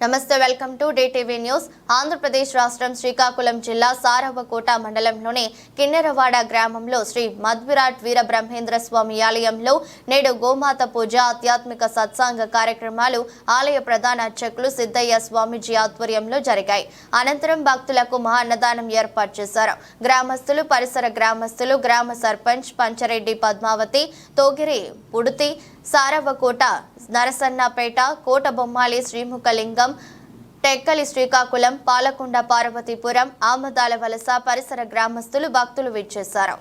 నమస్తే welcome to TV news. Andhra Pradesh రాష్ట్రం శ్రీకాకుళం జిల్లా సారవకోట మండలంలోని కిన్నెరవాడ గ్రామంలో శ్రీ మధ్విరాట్ వీర బ్రహ్మేంద్ర స్వామి ఆలయంలో నేడు గోమాత పూజ, ఆధ్యాత్మిక సత్సంగ కార్యక్రమాలు ఆలయ ప్రధాన అర్చకులు సిద్ధయ్య స్వామీజీ ఆధ్వర్యంలో జరిగాయి. అనంతరం భక్తులకు మహాన్నదానం ఏర్పాటు చేశారు. గ్రామస్తులు, పరిసర గ్రామస్తులు, గ్రామ సర్పంచ్ పంచరెడ్డి పద్మావతి, తోగిరి పుడుతి, సారవకోట, నరసన్నపేట, కోటబొమ్మాలి, శ్రీముఖలింగం, టెక్కలి, శ్రీకాకుళం, పాలకొండ, పార్వతీపురం, ఆమదాల వలస పరిసర గ్రామస్తులు, భక్తులు విచ్చేశారు.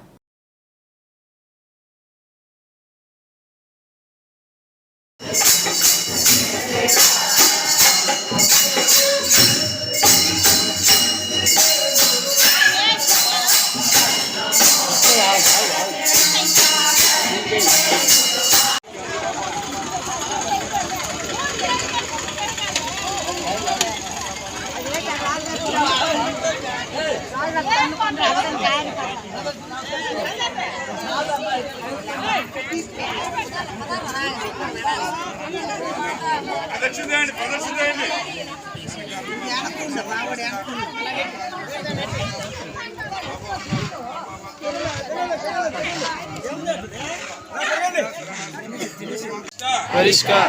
परिष्कार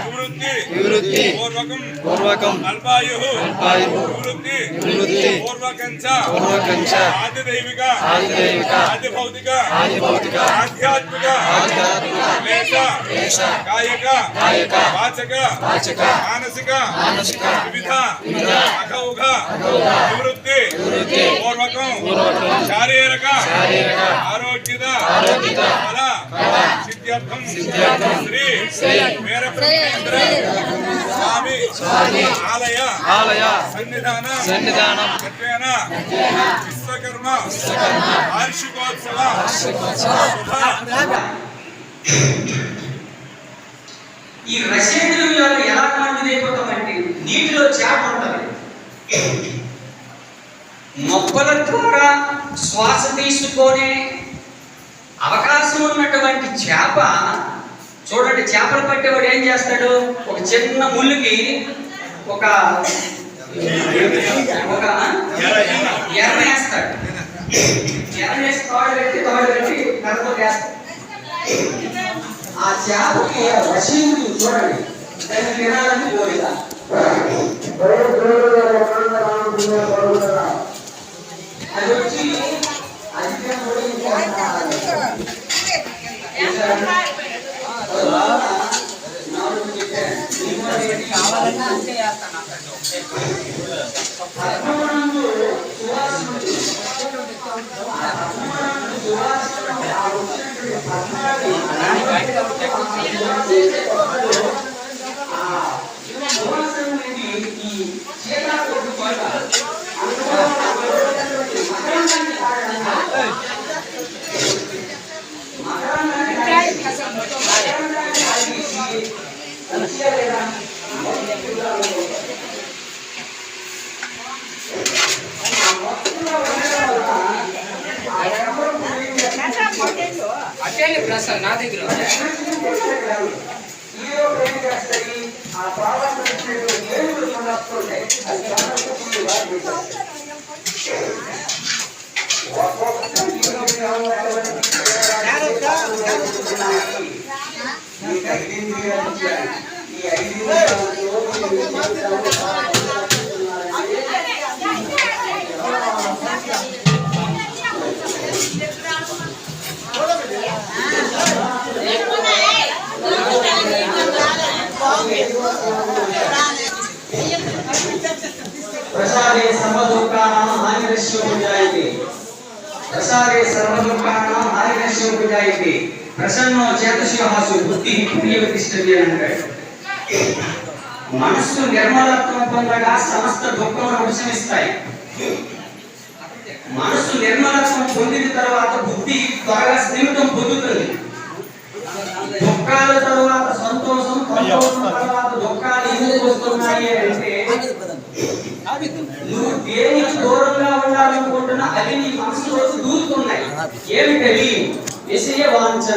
निवृत्ति पूर्वकम अल्पायुः निवृत्ति पूर्वकंच आदिदैविक आदिभौतिक आध्यात्मिक क्लेश कायिक वाचक मानसिक विविध अघौघ निवृत्ति पूर्वकम शारीरिक आरोग्यद फल सिद्ध्यर्थम श्री వీర బ్రహ్మేంద్ర స్వామి ఆలయ సన్నిధానం విశ్వకర్మ వార్షికోత్సవ ఈ రసేంద్రియాలు ఎలా కాంతిదైపోతామంటే నీటిలో చేప ఉంటుంది. మొక్కల ద్వారా శ్వాస తీసుకునే అవకాశం ఉన్నటువంటి చేప చూడండి, చేపలు పట్టేవాడు ఏం చేస్తాడు, ఒక చిన్న ముళ్ళుకి ఒక ఎర్ర వేస్తాడు. ఎర్ర వేసి తోడు పెట్టి కర్రతో వేస్తాడు. ఆ చేపకి రసీదు చూడండి, దాన్ని తినాలని కోరిక. అది వచ్చి ప్రసాద్ నా దగ్గర प्रसादे सर्वदुःखानां हानिरस्यो विजायते. प्रसादे सर्वदुःखानां हानिरस्यो विजायते. प्रसन्नो चेतसो बुद्धिः प्रियवतिष्ठति అంటాడు. మనస్సు నిర్మలత్వం పొందగా సమస్త దుఃఖములు ఉపశమిస్తాయి. మనస్సు నిర్మలత్వం పొందిన తర్వాత బుద్ధి త్వరగా స్థిమితం పొందుతుంది. దుఃఖాల తర్వాత సంతోషం, సంతోషం తర్వాత దుఃఖాలు ఎందుకు వస్తున్నాయి అంటే నువ్వు దేనికి దూరంగా ఉండాలనుకుంటున్నా అది నీ మనసులోకి దూరుతున్నాయి. ఏమిటవి? విషయ వాంఛన.